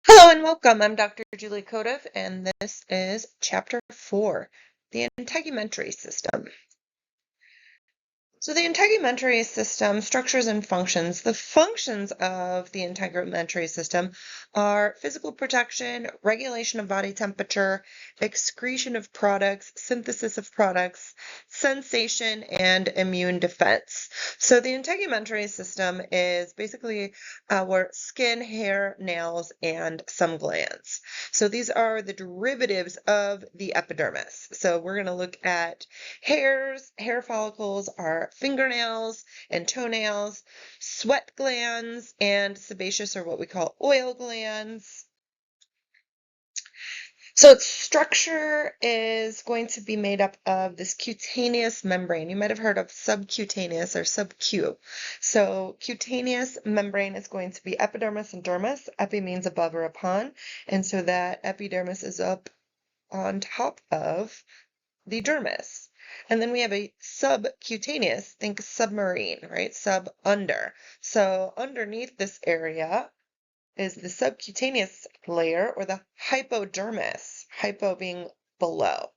Hello and welcome. I'm Dr. Julie Kodev, and this is Chapter 4, the integumentary system. So the integumentary system, structures and functions. The functions of the integumentary system are physical protection, regulation of body temperature, excretion of products, synthesis of products, sensation, and immune defense. So the integumentary system is basically our skin, hair, nails, and some glands. So these are the derivatives of the epidermis. So we're going to look at hair follicles are fingernails and toenails, sweat glands, and sebaceous or what we call oil glands. So its structure is going to be made up of this cutaneous membrane. You might have heard of subcutaneous or subcu. So cutaneous membrane is going to be epidermis and dermis. Epi means above or upon, and so that epidermis is up on top of the dermis. And then we have a subcutaneous, think submarine, right? Sub under. So underneath this area is the subcutaneous layer or the hypodermis, hypo being below.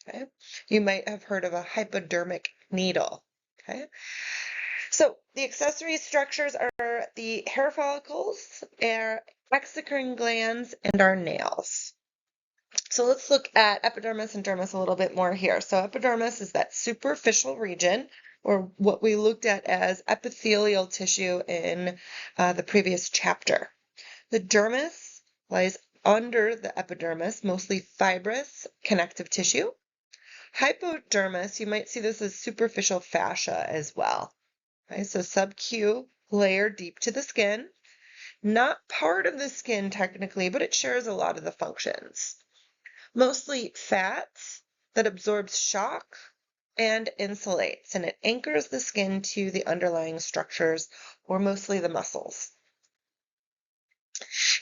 Okay. You might have heard of a hypodermic needle. Okay. So the accessory structures are the hair follicles, our exocrine glands, and our nails. So let's look at epidermis and dermis a little bit more here. So epidermis is that superficial region, or what we looked at as epithelial tissue in the previous chapter. The dermis lies under the epidermis, mostly fibrous connective tissue. Hypodermis, you might see this as superficial fascia as well. Okay, so subcu layer deep to the skin. Not part of the skin technically, but it shares a lot of the functions. Mostly fats that absorbs shock and insulates, and it anchors the skin to the underlying structures, or mostly the muscles.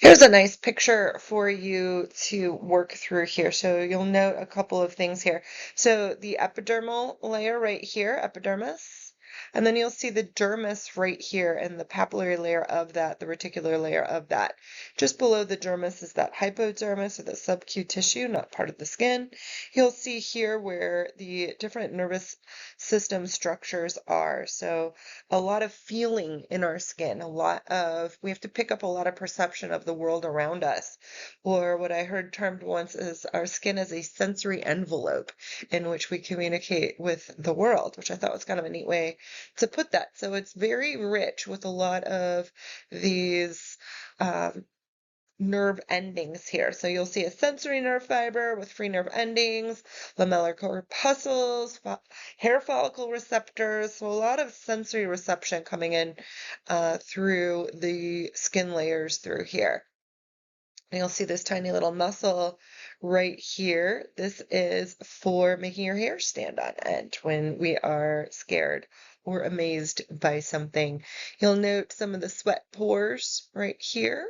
Here's a nice picture for you to work through here. So you'll note a couple of things here. So the epidermal layer right here, epidermis, and then you'll see the dermis right here and the papillary layer of that, the reticular layer of that. Just below the dermis is that hypodermis or the subcu tissue, not part of the skin. You'll see here where the different nervous system structures are. So a lot of feeling in our skin, we have to pick up a lot of perception of the world around us. Or what I heard termed once is our skin is a sensory envelope in which we communicate with the world, which I thought was kind of a neat way to put that. So it's very rich with a lot of these nerve endings here. So you'll see a sensory nerve fiber with free nerve endings, lamellar corpuscles, hair follicle receptors. So a lot of sensory reception coming in through the skin layers through here. And you'll see this tiny little muscle right here. This is for making your hair stand on end when we are scared or amazed by something. You'll note some of the sweat pores right here.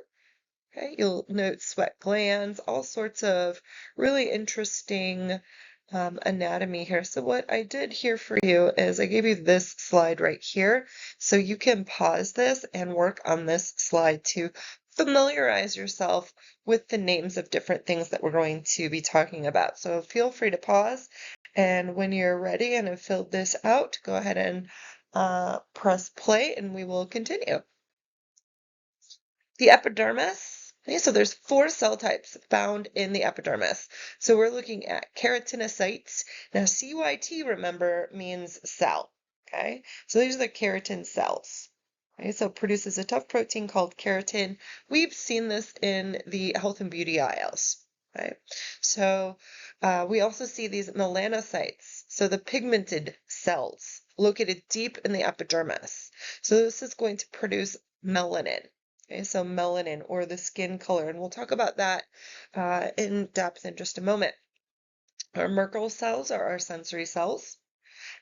Okay, you'll note sweat glands, all sorts of really interesting anatomy here. So what I did here for you is I gave you this slide right here. So you can pause this and work on this slide to familiarize yourself with the names of different things that we're going to be talking about. So feel free to pause, and when you're ready and have filled this out, go ahead and press play and we will continue. The epidermis. Okay, so there's 4 cell types found in the epidermis. So we're looking at keratinocytes. Now CYT, remember, means cell. Okay, so these are the keratin cells. Okay, so it produces a tough protein called keratin. We've seen this in the health and beauty aisles. Okay, so we also see these melanocytes, so the pigmented cells located deep in the epidermis. So this is going to produce melanin. Okay, so melanin or the skin color, and we'll talk about that in depth in just a moment. Our Merkel cells are our sensory cells,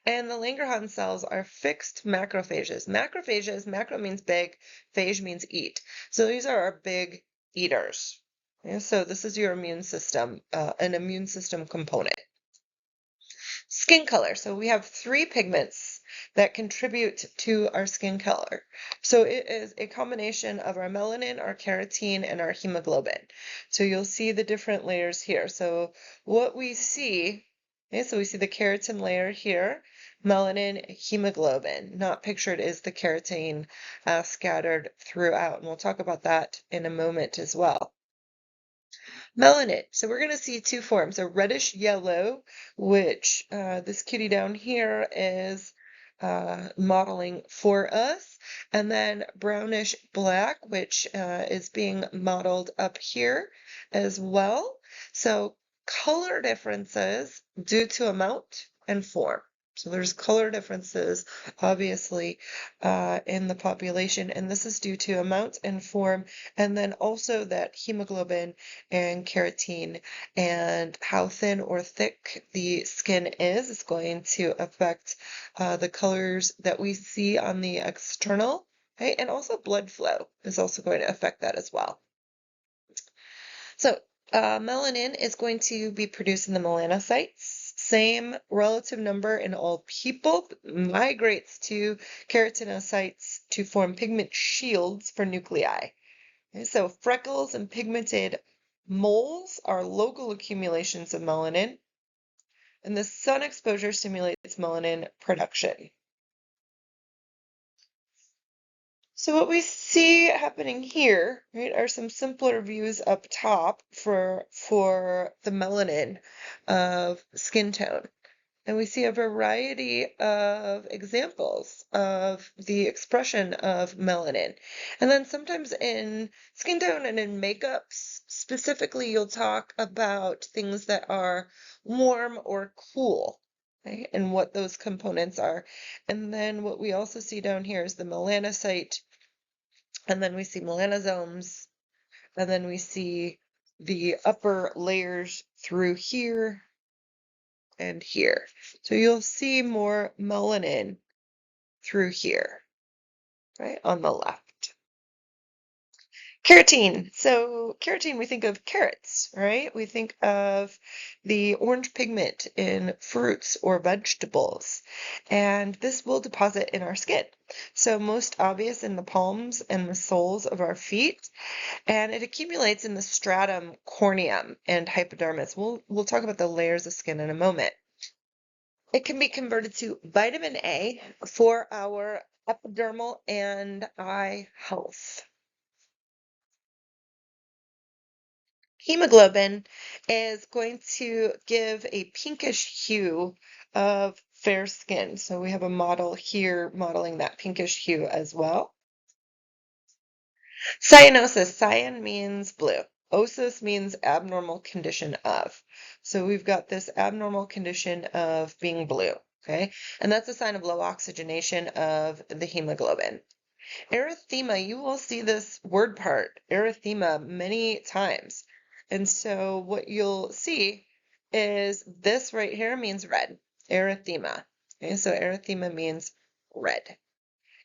and the Langerhans cells are fixed macrophages. Macrophages, macro means big, phage means eat. So these are our big eaters. Okay, so this is your immune system, an immune system component. Skin color. So we have 3 pigments that contribute to our skin color. So it is a combination of our melanin, our keratin, and our hemoglobin. So you'll see the different layers here. So what we see, okay, so we see the keratin layer here, melanin, hemoglobin. Not pictured is the keratin scattered throughout, and we'll talk about that in a moment as well. Melanin. So we're going to see two forms, a reddish yellow, which this kitty down here is modeling for us, and then brownish black, which is being modeled up here as well. So color differences due to amount and form. So there's color differences, obviously, in the population, and this is due to amount and form, and then also that hemoglobin and keratin and how thin or thick the skin is going to affect the colors that we see on the external, okay? And also blood flow is also going to affect that as well. So melanin is going to be produced in the melanocytes. Same relative number in all people, migrates to keratinocytes to form pigment shields for nuclei. Okay, so freckles and pigmented moles are local accumulations of melanin, and the sun exposure stimulates melanin production. So what we see happening here, right, are some simpler views up top for the melanin of skin tone. And we see a variety of examples of the expression of melanin. And then sometimes in skin tone and in makeups, specifically, you'll talk about things that are warm or cool, okay, and what those components are. And then what we also see down here is the melanocyte, and then we see melanosomes, and then we see the upper layers through here and here. So you'll see more melanin through here, right, on the left. Keratin. So keratin, we think of carrots, right? We think of the orange pigment in fruits or vegetables, and this will deposit in our skin. So most obvious in the palms and the soles of our feet, and it accumulates in the stratum corneum and hypodermis. We'll talk about the layers of skin in a moment. It can be converted to vitamin A for our epidermal and eye health. Hemoglobin is going to give a pinkish hue of fair skin. So we have a model here modeling that pinkish hue as well. Cyanosis. Cyan means blue. Osis means abnormal condition of. So we've got this abnormal condition of being blue, okay? And that's a sign of low oxygenation of the hemoglobin. Erythema, you will see this word part, erythema, many times. And so what you'll see is this right here means red, erythema. Okay, so erythema means red.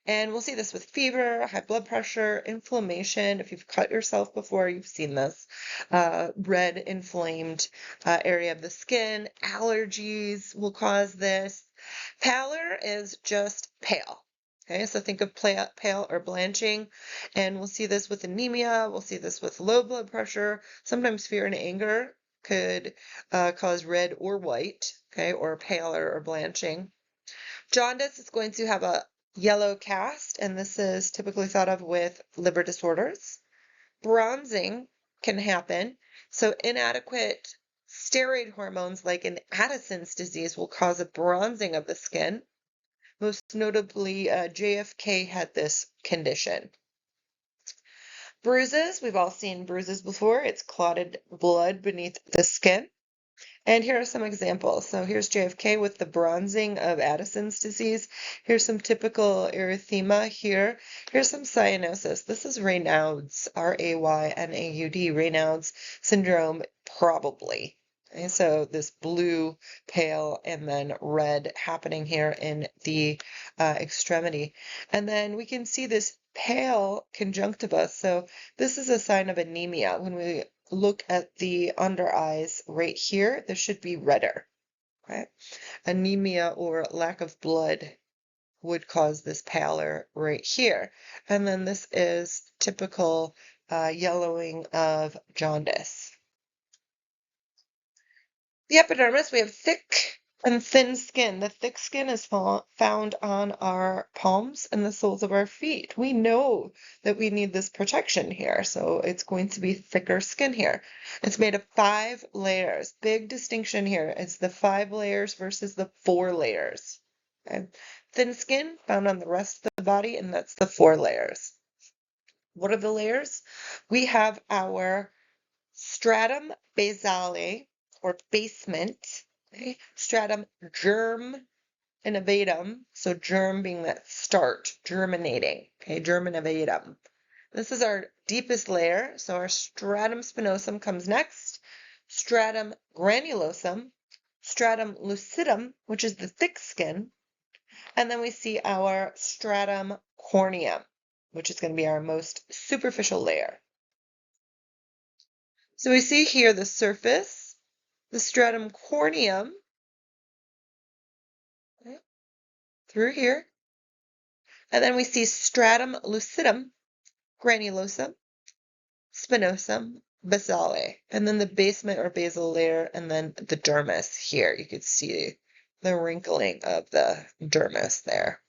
And we'll see this with fever, high blood pressure, inflammation. If you've cut yourself before, you've seen this red, inflamed area of the skin. Allergies will cause this. Pallor is just pale. Okay, so think of pale or blanching, and we'll see this with anemia. We'll see this with low blood pressure. Sometimes fear and anger could cause red or white, okay, or pallor or blanching. Jaundice is going to have a yellow cast, and this is typically thought of with liver disorders. Bronzing can happen, so inadequate steroid hormones like in Addison's disease will cause a bronzing of the skin. Most notably, JFK had this condition. Bruises, we've all seen bruises before. It's clotted blood beneath the skin. And here are some examples. So here's JFK with the bronzing of Addison's disease. Here's some typical erythema here. Here's some cyanosis. This is Raynaud's, Raynaud, Raynaud's syndrome, probably. Okay, so this blue, pale, and then red happening here in the extremity. And then we can see this pale conjunctiva. So this is a sign of anemia. When we look at the under eyes right here, this should be redder, right? Anemia or lack of blood would cause this pallor right here. And then this is typical yellowing of jaundice. The epidermis, we have thick and thin skin. The thick skin is found on our palms and the soles of our feet. We know that we need this protection here, so it's going to be thicker skin here. It's made of 5 layers. Big distinction here is the 5 layers versus the 4 layers. Okay? Thin skin found on the rest of the body, and that's the 4 layers. What are the layers? We have our stratum basale, or basement, okay? Stratum germinatum, so germ being that start, germinating, okay, germinatum. This is our deepest layer, so our stratum spinosum comes next, stratum granulosum, stratum lucidum, which is the thick skin, and then we see our stratum corneum, which is going to be our most superficial layer. So we see here the surface, the stratum corneum, okay, through here, and then we see stratum lucidum, granulosum, spinosum, basale, and then the basement or basal layer, and then the dermis here. You could see the wrinkling of the dermis there.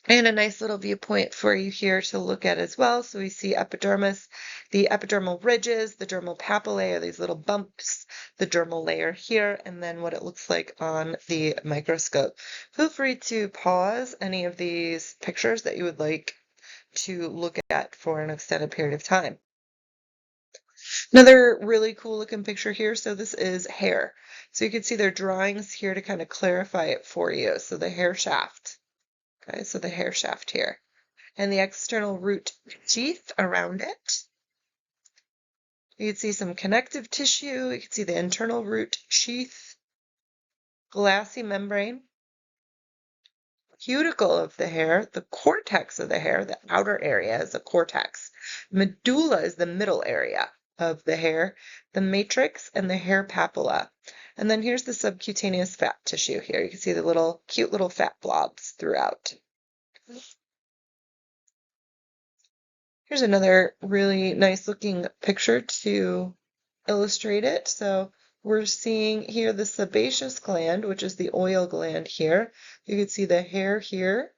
And a nice little viewpoint for you here to look at as well. So we see epidermis, the epidermal ridges, the dermal papillae are these little bumps, the dermal layer here, and then what it looks like on the microscope. Feel free to pause any of these pictures that you would like to look at for an extended period of time. Another really cool looking picture here. So this is hair. So you can see their drawings here to kind of clarify it for you. So the hair shaft. Okay, so the hair shaft here. And the external root sheath around it. You can see some connective tissue. You can see the internal root sheath, glassy membrane, cuticle of the hair, the cortex of the hair, the outer area is the cortex. Medulla is the middle area of the hair, the matrix, and the hair papilla. And then here's the subcutaneous fat tissue here. You can see the little cute little fat blobs throughout. Here's another really nice looking picture to illustrate it. So we're seeing here the sebaceous gland, which is the oil gland here. You can see the hair here,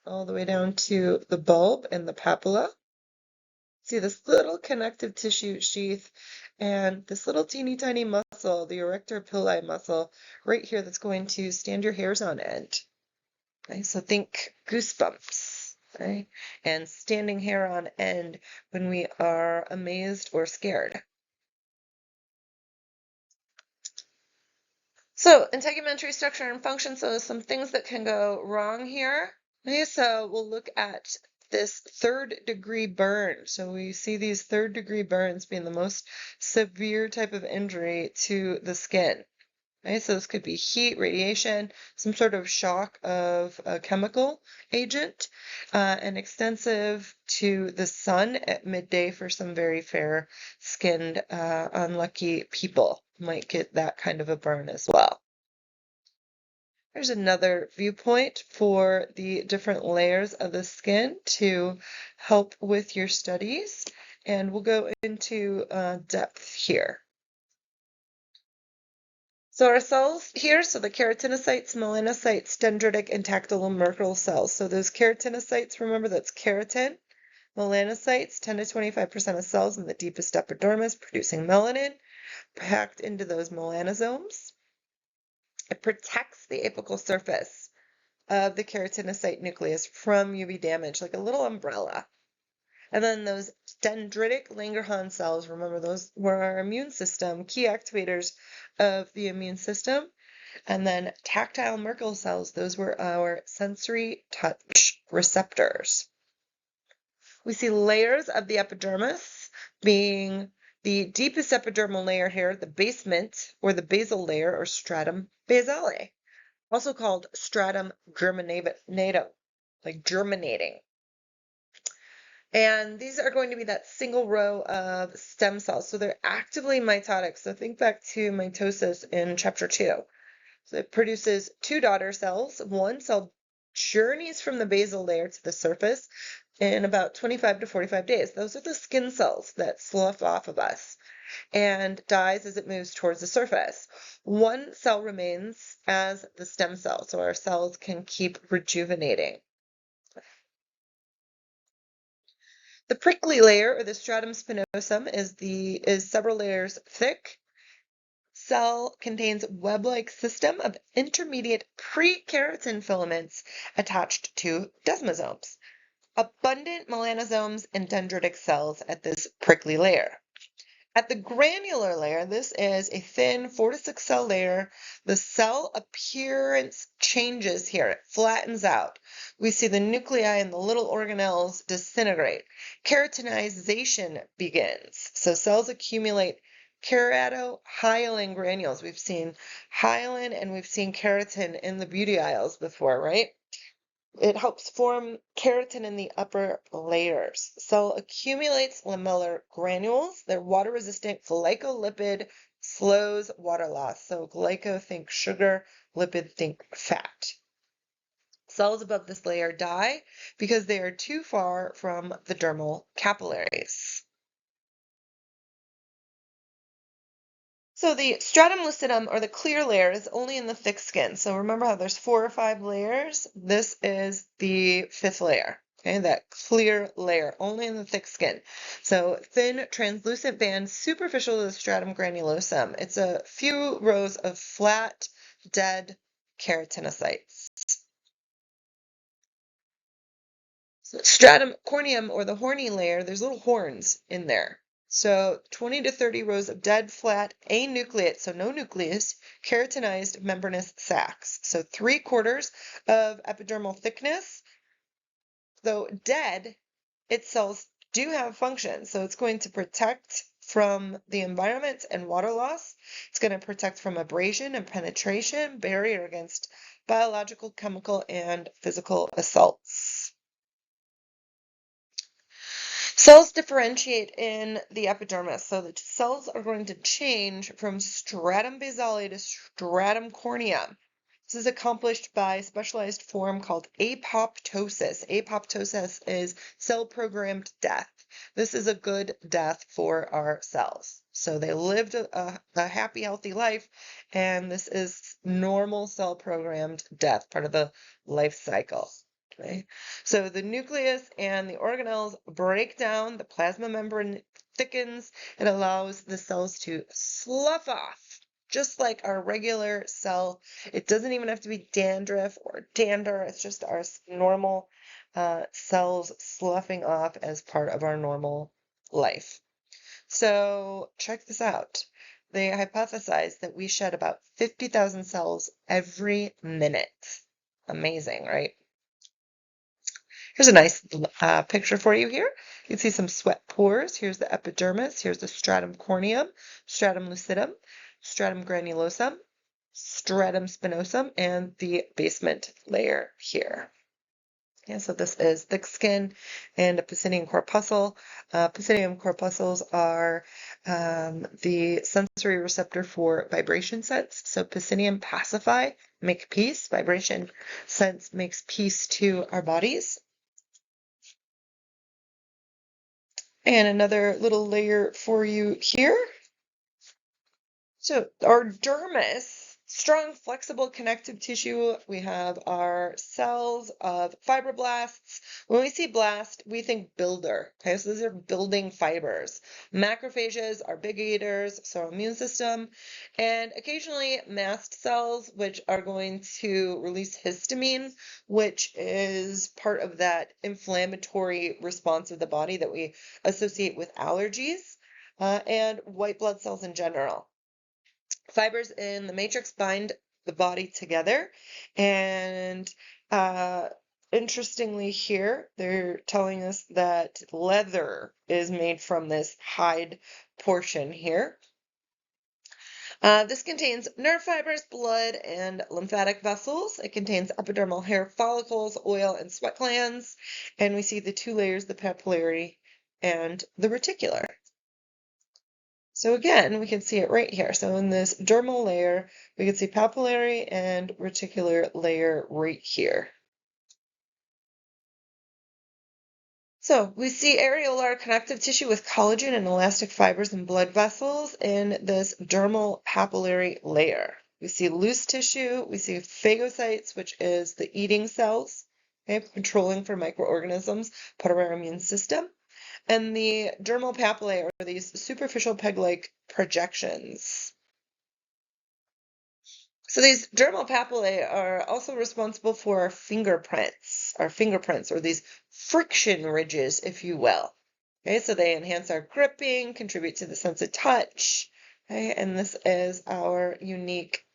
all the way down to the bulb and the papilla. See this little connective tissue sheath and this little teeny tiny muscle, the erector pili muscle, right here that's going to stand your hairs on end. Okay, so think goosebumps, right? And standing hair on end when we are amazed or scared. So integumentary structure and function, so some things that can go wrong here. Okay, so we'll look at this 3rd degree burn. So we see these 3rd degree burns being the most severe type of injury to the skin. Okay, so this could be heat, radiation, some sort of shock of a chemical agent, and extensive to the sun at midday for some very fair-skinned, unlucky people might get that kind of a burn as well. There's another viewpoint for the different layers of the skin to help with your studies, and we'll go into depth here. So our cells here, so the keratinocytes, melanocytes, dendritic, and tactile Merkel cells. So those keratinocytes, remember that's keratin. Melanocytes, 10 to 25% of cells in the deepest epidermis producing melanin, packed into those melanosomes. It protects the apical surface of the keratinocyte nucleus from UV damage, like a little umbrella. And then those dendritic Langerhans cells, remember those were our immune system, key activators of the immune system. And then tactile Merkel cells, those were our sensory touch receptors. We see layers of the epidermis being the deepest epidermal layer here, the basement or the basal layer or stratum basale, also called stratum germinatum, like germinating. And these are going to be that single row of stem cells. So they're actively mitotic. So think back to mitosis in chapter 2. So it produces two daughter cells. One cell journeys from the basal layer to the surface in about 25 to 45 days. Those are the skin cells that slough off of us and dies as it moves towards the surface. One cell remains as the stem cell, so our cells can keep rejuvenating. The prickly layer, or the stratum spinosum, is several layers thick. Cell contains web-like system of intermediate pre-keratin filaments attached to desmosomes. Abundant melanosomes and dendritic cells at this prickly layer. At the granular layer, this is a thin 4 to 6 cell layer. The cell appearance changes here. It flattens out. We see the nuclei and the little organelles disintegrate. Keratinization begins. So cells accumulate keratohyalin granules. We've seen hyalin and we've seen keratin in the beauty aisles before, right? It helps form keratin in the upper layers. Cell accumulates lamellar granules. They're water-resistant. Glycolipid slows water loss. So glyco, think sugar, lipid, think fat. Cells above this layer die because they are too far from the dermal capillaries. So the stratum lucidum, or the clear layer, is only in the thick skin. So remember how there's 4 or 5 layers? This is the 5th layer. Okay, that clear layer, only in the thick skin. So thin, translucent band superficial to the stratum granulosum. It's a few rows of flat, dead keratinocytes. So stratum corneum, or the horny layer, there's little horns in there. So 20 to 30 rows of dead, flat, anucleate, so no nucleus, keratinized membranous sacs. So 3/4 of epidermal thickness. Though dead, its cells do have function. So it's going to protect from the environment and water loss. It's going to protect from abrasion and penetration, barrier against biological, chemical, and physical assaults. Cells differentiate in the epidermis, so the cells are going to change from stratum basale to stratum corneum. This is accomplished by a specialized form called apoptosis. Apoptosis is cell-programmed death. This is a good death for our cells. So they lived a happy, healthy life, and this is normal cell-programmed death, part of the life cycle. Okay. So the nucleus and the organelles break down, the plasma membrane thickens, it allows the cells to slough off, just like our regular cell. It doesn't even have to be dandruff or dander, it's just our normal cells sloughing off as part of our normal life. So check this out. They hypothesize that we shed about 50,000 cells every minute. Amazing, right? Here's a nice picture for you here. You can see some sweat pores. Here's the epidermis. Here's the stratum corneum, stratum lucidum, stratum granulosum, stratum spinosum, and the basement layer here. Yeah, so this is thick skin and a Pacinium corpuscle. Pacinium corpuscles are the sensory receptor for vibration sense. So Pacinium pacify, make peace. Vibration sense makes peace to our bodies. And another little layer for you here. So our dermis, strong, flexible connective tissue. We have our cells of fibroblasts. When we see blast, we think builder. Okay, so these are building fibers. Macrophages are big eaters, so immune system. And occasionally mast cells, which are going to release histamine, which is part of that inflammatory response of the body that we associate with allergies, and white blood cells in general. Fibers in the matrix bind the body together, and interestingly here, they're telling us that leather is made from this hide portion here. This contains nerve fibers, blood, and lymphatic vessels. It contains epidermal hair follicles, oil, and sweat glands. And we see the two layers, the papillary and the reticular. So again, we can see it right here. So in this dermal layer, we can see papillary and reticular layer right here. So we see areolar connective tissue with collagen and elastic fibers and blood vessels in this dermal papillary layer. We see loose tissue, we see phagocytes, which is the eating cells, okay, patrolling for microorganisms, part of our immune system. And the dermal papillae are these superficial peg-like projections. So these dermal papillae are also responsible for our fingerprints or these friction ridges, if you will. Okay, so they enhance our gripping, contribute to the sense of touch. Okay, and this is our unique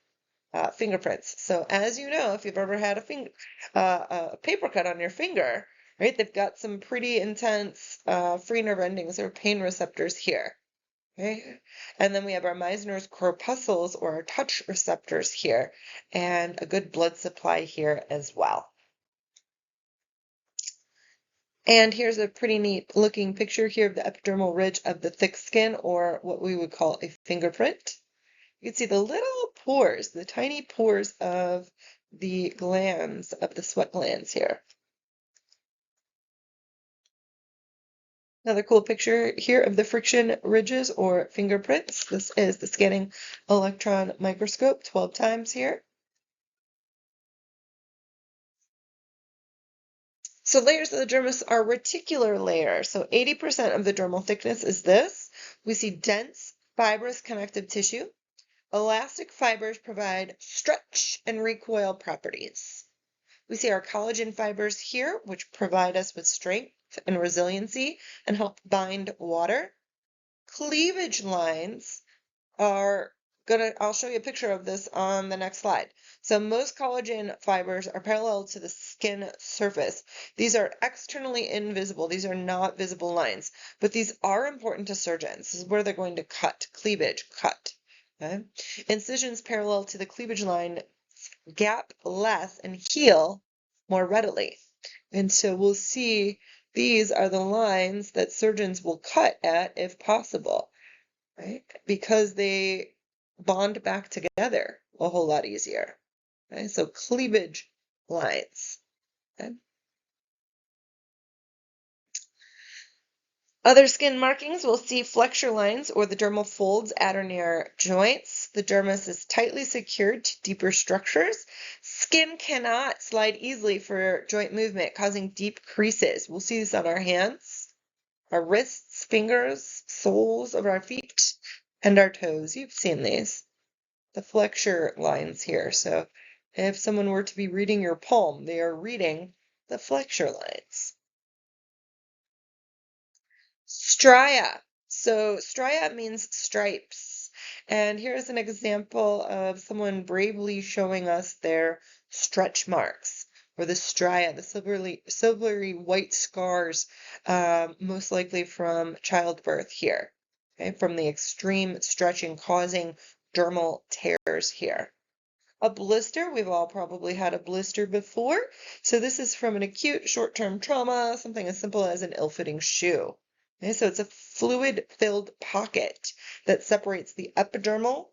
fingerprints. So as you know, if you've ever had a paper cut on your finger, right, they've got some pretty intense free nerve endings or pain receptors here. Okay. And then we have our Meissner's corpuscles or our touch receptors here, and a good blood supply here as well. And here's a pretty neat looking picture here of the epidermal ridge of the thick skin, or what we would call a fingerprint. You can see the little pores, the tiny pores of the glands, of the sweat glands here. Another cool picture here of the friction ridges or fingerprints. This is the scanning electron microscope, 12 times here. So layers of the dermis are reticular layers. So 80% of the dermal thickness is this. We see dense, fibrous connective tissue. Elastic fibers provide stretch and recoil properties. We see our collagen fibers here, which provide us with strength and resiliency and help bind water. Cleavage lines I'll show you a picture of this on the next slide. So most collagen fibers are parallel to the skin surface. These are externally invisible. These are not visible lines, but these are important to surgeons. This is where they're going to cut, cleavage, cut. Okay? Incisions parallel to the cleavage line gap less and heal more readily. And so we'll see these are the lines that surgeons will cut at if possible, right? Because they bond back together a whole lot easier. Okay? So cleavage lines. Okay? Other skin markings, we'll see flexure lines or the dermal folds at or near joints. The dermis is tightly secured to deeper structures. Skin cannot slide easily for joint movement, causing deep creases. We'll see this on our hands, our wrists, fingers, soles of our feet, and our toes. You've seen these. The flexure lines here. So if someone were to be reading your palm, they are reading the flexure lines. Stria. So stria means stripes. And here's an example of someone bravely showing us their stretch marks, or the stria, the silvery white scars, most likely from childbirth here, okay, from the extreme stretching causing dermal tears here. A blister, we've all probably had a blister before. So this is from an acute short-term trauma, something as simple as an ill-fitting shoe. Okay, so it's a fluid-filled pocket that separates the epidermal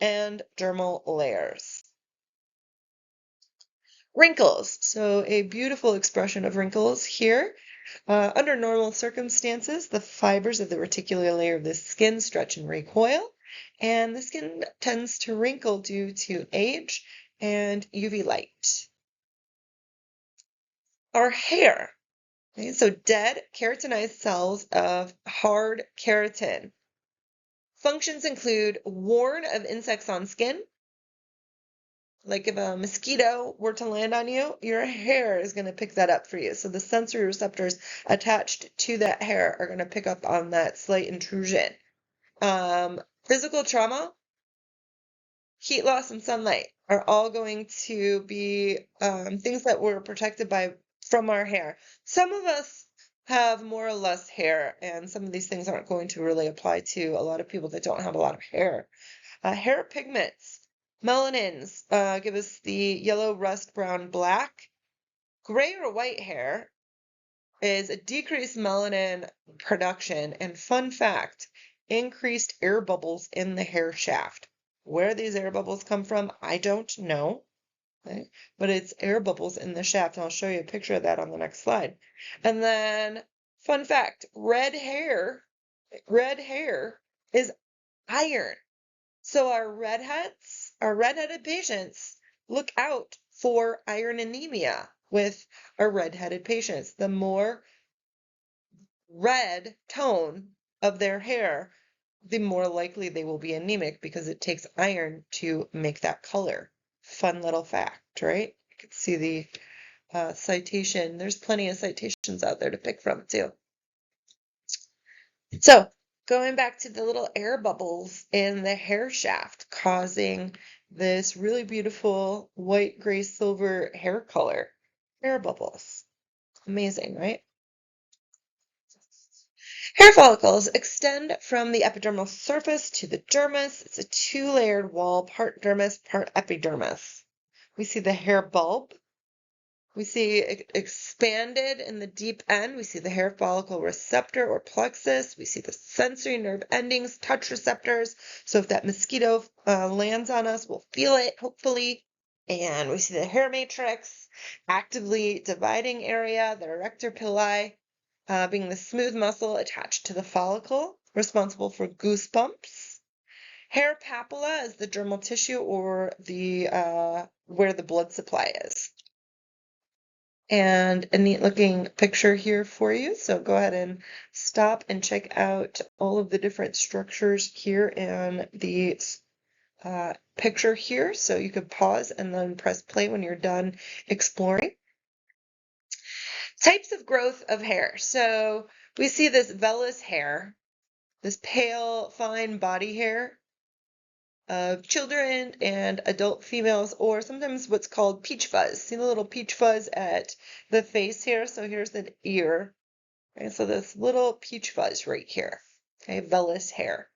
and dermal layers. Wrinkles, so a beautiful expression of wrinkles here. Under normal circumstances, the fibers of the reticular layer of the skin stretch and recoil, and the skin tends to wrinkle due to age and UV light. Our hair, okay, so dead keratinized cells of hard keratin. Functions include warn of insects on skin. Like if a mosquito were to land on you, your hair is going to pick that up for you. So the sensory receptors attached to that hair are going to pick up on that slight intrusion. Physical trauma, heat loss, and sunlight are all going to be things that we're protected by from our hair. Some of us have more or less hair, and some of these things aren't going to really apply to a lot of people that don't have a lot of hair. Hair pigments. Melanins give us the yellow, rust, brown, black. Gray or white hair is a decreased melanin production, and fun fact, increased air bubbles in the hair shaft. Where these air bubbles come from, I don't know, okay? But it's air bubbles in the shaft, and I'll show you a picture of that on the next slide. And then, fun fact, red hair is iron. So our redheaded patients, look out for iron anemia with our redheaded patients. The more red tone of their hair, the more likely they will be anemic because it takes iron to make that color. Fun little fact, right? You can see the citation. There's plenty of citations out there to pick from too. So going back to the little air bubbles in the hair shaft causing this really beautiful white, gray, silver hair color. Air bubbles. Amazing, right? Hair follicles extend from the epidermal surface to the dermis. It's a two-layered wall, part dermis, part epidermis. We see the hair bulb. We see it expanded in the deep end. We see the hair follicle receptor or plexus. We see the sensory nerve endings, touch receptors. So if that mosquito lands on us, we'll feel it, hopefully. And we see the hair matrix, actively dividing area, the erector pili, being the smooth muscle attached to the follicle, responsible for goosebumps. Hair papilla is the dermal tissue or the where the blood supply is. And a neat looking picture here for you. So go ahead and stop and check out all of the different structures here in the picture here. So you could pause and then press play when you're done exploring. Types of growth of hair. So we see this vellus hair, this pale, fine body hair of children and adult females, or sometimes what's called peach fuzz. See the little peach fuzz at the face here? So here's the ear. Okay, so this little peach fuzz right here. Okay, vellus hair.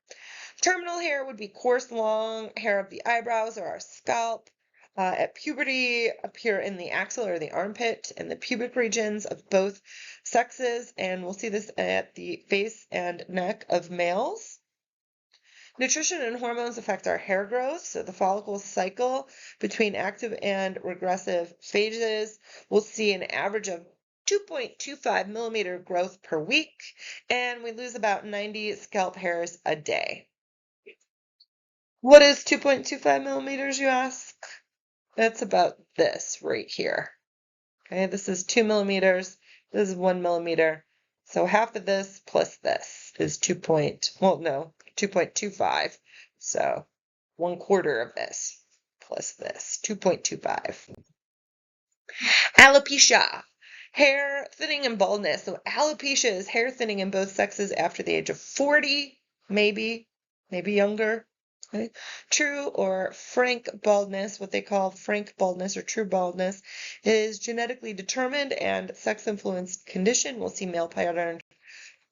Terminal hair would be coarse, long hair of the eyebrows or our scalp. At puberty, appear in the axil or the armpit and the pubic regions of both sexes, and we'll see this at the face and neck of males. Nutrition and hormones affect our hair growth, so the follicle cycle between active and regressive phases. We'll see an average of 2.25 millimeter growth per week, and we lose about 90 scalp hairs a day. What is 2.25 millimeters, you ask? That's about this right here. Okay, this is 2 millimeters, this is 1 millimeter. So half of this plus this is 2.25. So 1/4 of this plus this, 2.25. Alopecia, hair thinning and baldness. So alopecia is hair thinning in both sexes after the age of 40, maybe younger. Okay. True or frank baldness, what they call frank baldness or true baldness, is genetically determined and sex-influenced condition. We'll see male pattern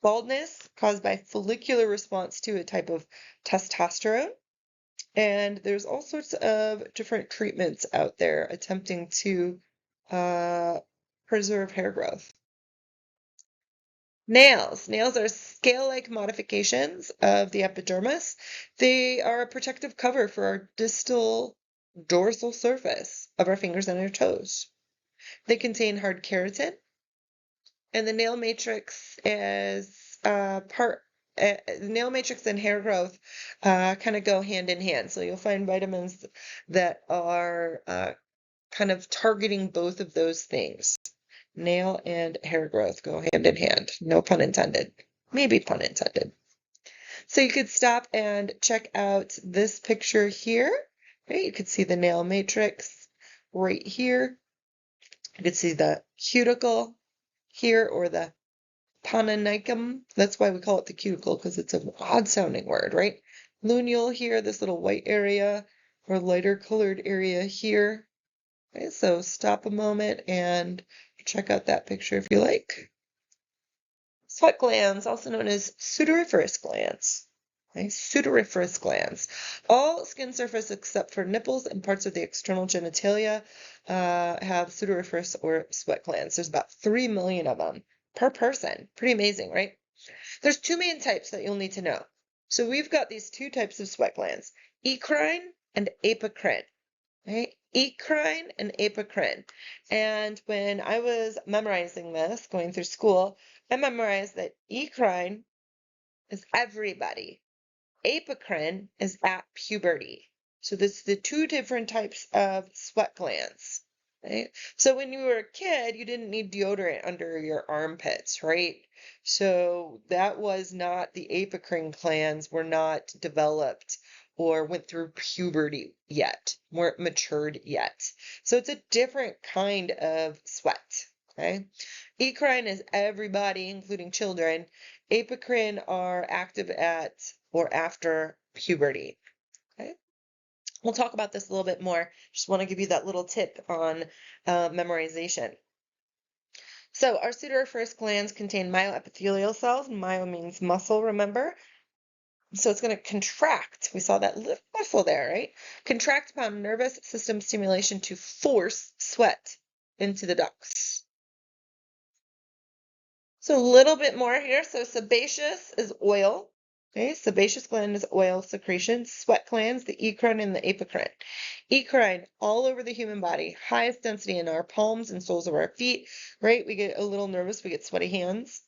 baldness caused by follicular response to a type of testosterone. And there's all sorts of different treatments out there attempting to preserve hair growth. Nails. Nails are scale-like modifications of the epidermis. They are a protective cover for our distal dorsal surface of our fingers and our toes. They contain hard keratin, and the nail matrix is nail matrix and hair growth kind of go hand in hand. So you'll find vitamins that are kind of targeting both of those things. Nail and hair growth go hand in hand. No pun intended. Maybe pun intended. So you could stop and check out this picture here. Right? You could see the nail matrix right here. You could see the cuticle here, or the pananicum. That's why we call it the cuticle, because it's an odd sounding word, right? Lunule here, this little white area or lighter colored area here. Okay, so stop a moment and check out that picture if you like. Sweat glands, also known as sudoriferous glands. Okay? Sudoriferous glands. All skin surface except for nipples and parts of the external genitalia have sudoriferous or sweat glands. There's about 3 million of them per person. Pretty amazing, right? There's two main types that you'll need to know. So we've got these two types of sweat glands, eccrine and apocrine. Right? Eccrine and apocrine. And when I was memorizing this, going through school, I memorized that eccrine is everybody. Apocrine is at puberty. So this is the two different types of sweat glands. Right? So when you were a kid, you didn't need deodorant under your armpits, right? So that was not, the apocrine glands were not developed or went through puberty yet, weren't matured yet. So it's a different kind of sweat, okay? Eccrine is everybody, including children. Apocrine are active at or after puberty, okay? We'll talk about this a little bit more. Just want to give you that little tip on memorization. So our sudoriferous glands contain myoepithelial cells. Myo means muscle, remember? So it's going to contract. We saw that little muscle there, right? Contract upon nervous system stimulation to force sweat into the ducts. So a little bit more here. So sebaceous is oil. Okay, sebaceous gland is oil secretion. Sweat glands, the eccrine and the apocrine. Eccrine all over the human body, highest density in our palms and soles of our feet, right? We get a little nervous, we get sweaty hands.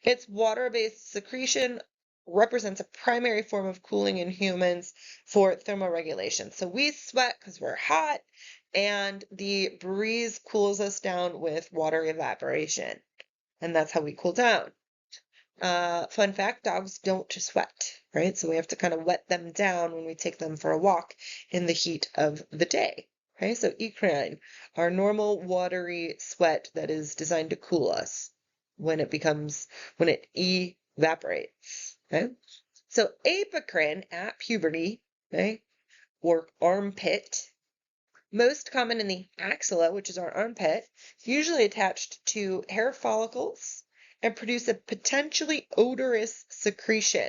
Its water-based secretion represents a primary form of cooling in humans for thermoregulation. So we sweat because we're hot, and the breeze cools us down with water evaporation, and that's how we cool down. Fun fact, dogs don't sweat, right? So we have to kind of wet them down when we take them for a walk in the heat of the day. Okay, so eccrine, our normal watery sweat that is designed to cool us when it evaporates. Okay, so apocrine at puberty, okay, or armpit, most common in the axilla, which is our armpit, usually attached to hair follicles and produce a potentially odorous secretion.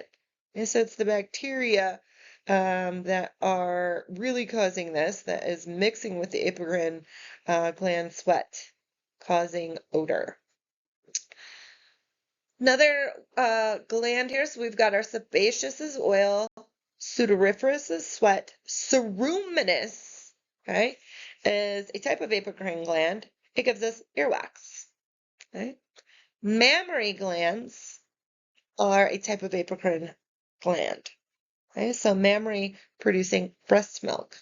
And so it's the bacteria that are really causing this, that is mixing with the apocrine gland sweat, causing odor. Another gland here, so we've got our sebaceous is oil, sudoriferous is sweat, ceruminous, okay, is a type of apocrine gland. It gives us earwax. Okay? Mammary glands are a type of apocrine gland. Okay? So mammary producing breast milk.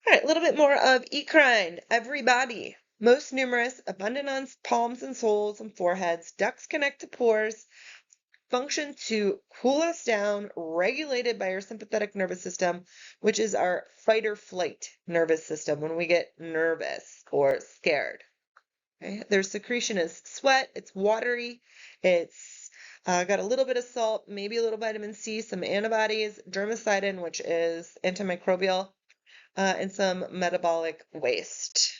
All right, a little bit more of eccrine. Everybody. Most numerous, abundant on palms and soles and foreheads. Ducts connect to pores. Function to cool us down, regulated by our sympathetic nervous system, which is our fight or flight nervous system when we get nervous or scared. Okay? Their secretion is sweat, it's watery, it's got a little bit of salt, maybe a little vitamin C, some antibodies, dermacidin, which is antimicrobial, and some metabolic waste.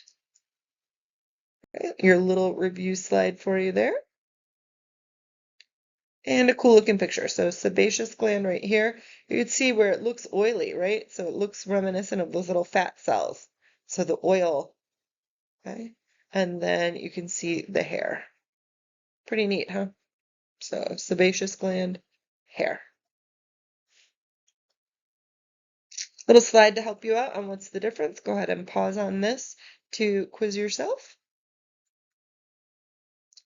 Okay? Your little review slide for you there. And a cool looking picture. So sebaceous gland right here, you can see where it looks oily, right? So it looks reminiscent of those little fat cells. So the oil, okay? And then you can see the hair. Pretty neat, huh? So sebaceous gland, hair. Little slide to help you out on what's the difference. Go ahead and pause on this to quiz yourself.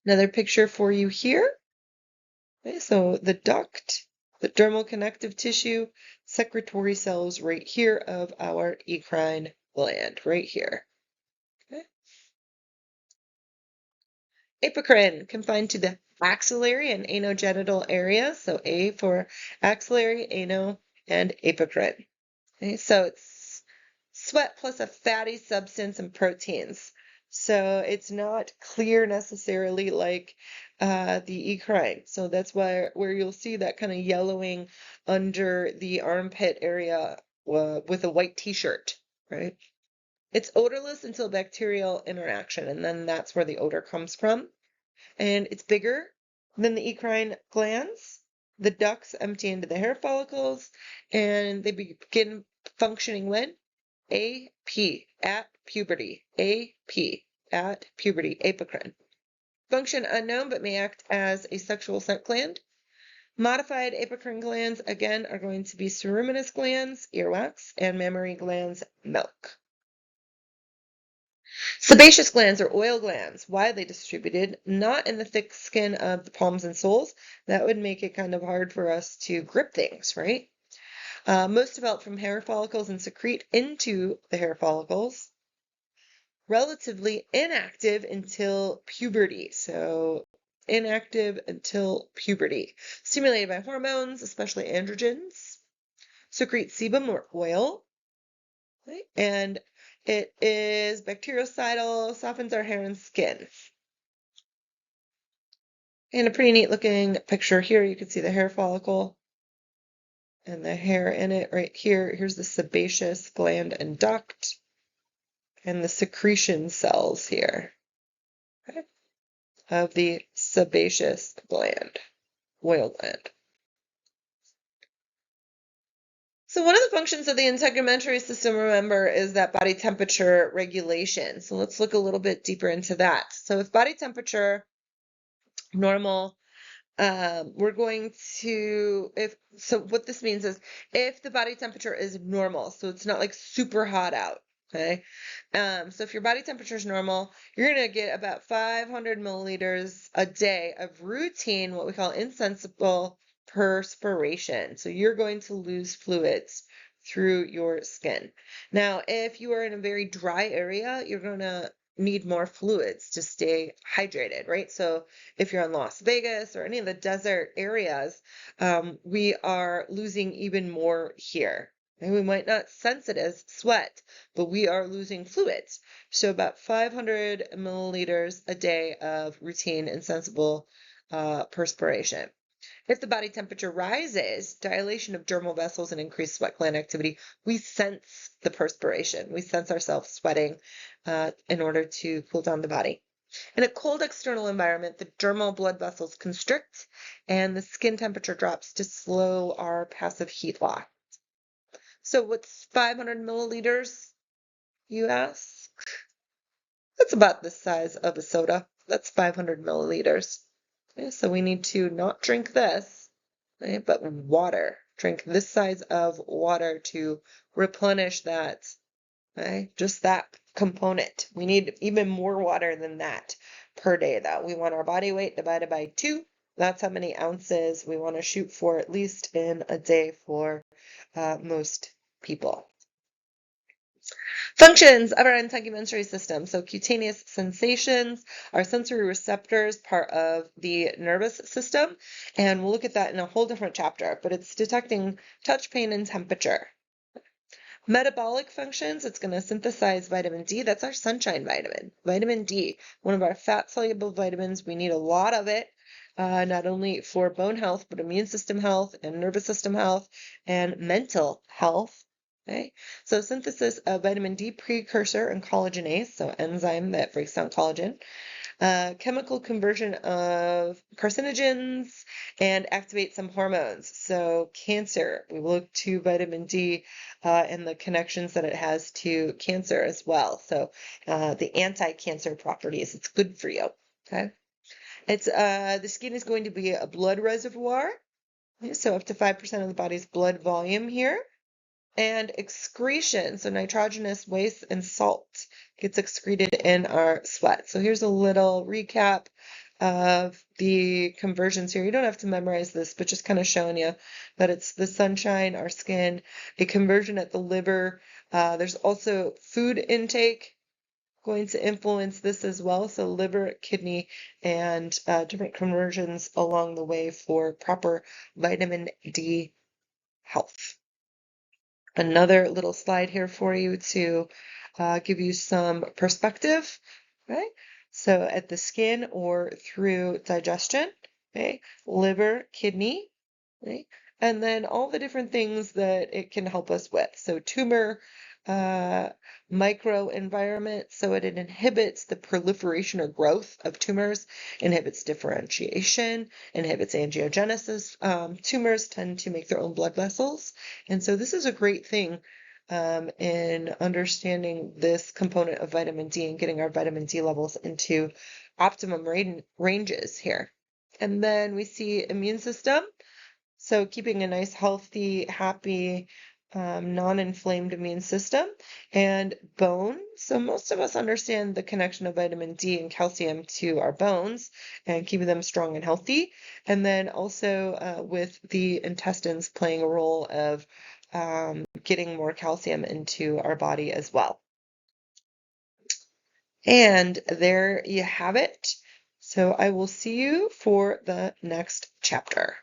Another picture for you here. Okay, so the duct, the dermal connective tissue, secretory cells right here of our eccrine gland, right here. Okay. Apocrine, confined to the axillary and anogenital areas. So A for axillary, ano, and apocrine. Okay, so it's sweat plus a fatty substance and proteins. So it's not clear necessarily like the eccrine. So that's where you'll see that kind of yellowing under the armpit area with a white t-shirt, right? It's odorless until bacterial interaction, and then that's where the odor comes from. And it's bigger than the eccrine glands. The ducts empty into the hair follicles, and they begin functioning when? AP, at puberty. AP, at puberty, apocrine. Function unknown, but may act as a sexual scent gland. Modified apocrine glands, again, are going to be ceruminous glands, earwax, and mammary glands, milk. Sebaceous glands are oil glands, widely distributed, not in the thick skin of the palms and soles. That would make it kind of hard for us to grip things, right? Most develop from hair follicles and secrete into the hair follicles. Relatively inactive until puberty. So inactive until puberty. Stimulated by hormones, especially androgens. Secrete sebum or oil. Right? And it is bactericidal, softens our hair and skin. And a pretty neat looking picture here. You can see the hair follicle and the hair in it right here. Here's the sebaceous gland and duct and the secretion cells here, okay, of the sebaceous gland, oil gland. So one of the functions of the integumentary system, remember, is that body temperature regulation. So let's look a little bit deeper into that. So if body temperature normal, we're going to, what this means is if the body temperature is normal, so it's not like super hot out, okay? So if your body temperature is normal, you're going to get about 500 milliliters a day of routine, what we call insensible perspiration. So you're going to lose fluids through your skin. Now, if you are in a very dry area, you're going to need more fluids to stay hydrated, right? So if you're in Las Vegas or any of the desert areas, we are losing even more here. And we might not sense it as sweat, but we are losing fluids. So about 500 milliliters a day of routine insensible perspiration. If the body temperature rises, dilation of dermal vessels and increased sweat gland activity, we sense the perspiration. We sense ourselves sweating in order to cool down the body. In a cold external environment, the dermal blood vessels constrict and the skin temperature drops to slow our passive heat loss. So what's 500 milliliters, you ask? That's about the size of a soda. That's 500 milliliters. Okay, so we need to not drink this, okay, but water. Drink this size of water to replenish that, okay, just that component. We need even more water than that per day, though. We want our body weight divided by 2. That's how many ounces we want to shoot for, at least in a day for most people. Functions of our integumentary system. So cutaneous sensations, our sensory receptors, part of the nervous system. And we'll look at that in a whole different chapter, but it's detecting touch, pain, and temperature. Metabolic functions, it's going to synthesize vitamin D. That's our sunshine vitamin. Vitamin D, one of our fat-soluble vitamins. We need a lot of it, not only for bone health, but immune system health and nervous system health and mental health. Okay, so synthesis of vitamin D precursor and collagenase, so enzyme that breaks down collagen. Chemical conversion of carcinogens and activate some hormones. So cancer, we look to vitamin D and the connections that it has to cancer as well. So the anti-cancer properties, it's good for you. Okay, it's the skin is going to be a blood reservoir, so up to 5% of the body's blood volume here. And excretion, so nitrogenous waste and salt gets excreted in our sweat. So here's a little recap of the conversions here. You don't have to memorize this, but just kind of showing you that it's the sunshine, our skin, a conversion at the liver. There's also food intake going to influence this as well. So liver, kidney, and different conversions along the way for proper vitamin D health. Another little slide here for you to give you some perspective, right? So at the skin or through digestion, okay, liver, kidney, right? And then all the different things that it can help us with. So tumor microenvironment, so it inhibits the proliferation or growth of tumors, inhibits differentiation, inhibits angiogenesis. Tumors tend to make their own blood vessels, and so this is a great thing in understanding this component of vitamin D and getting our vitamin D levels into optimum ranges here. And then we see immune system. So keeping a nice, healthy, happy, non-inflamed immune system, and bone. So most of us understand the connection of vitamin D and calcium to our bones and keeping them strong and healthy. And then also with the intestines playing a role of getting more calcium into our body as well. And there you have it. So I will see you for the next chapter.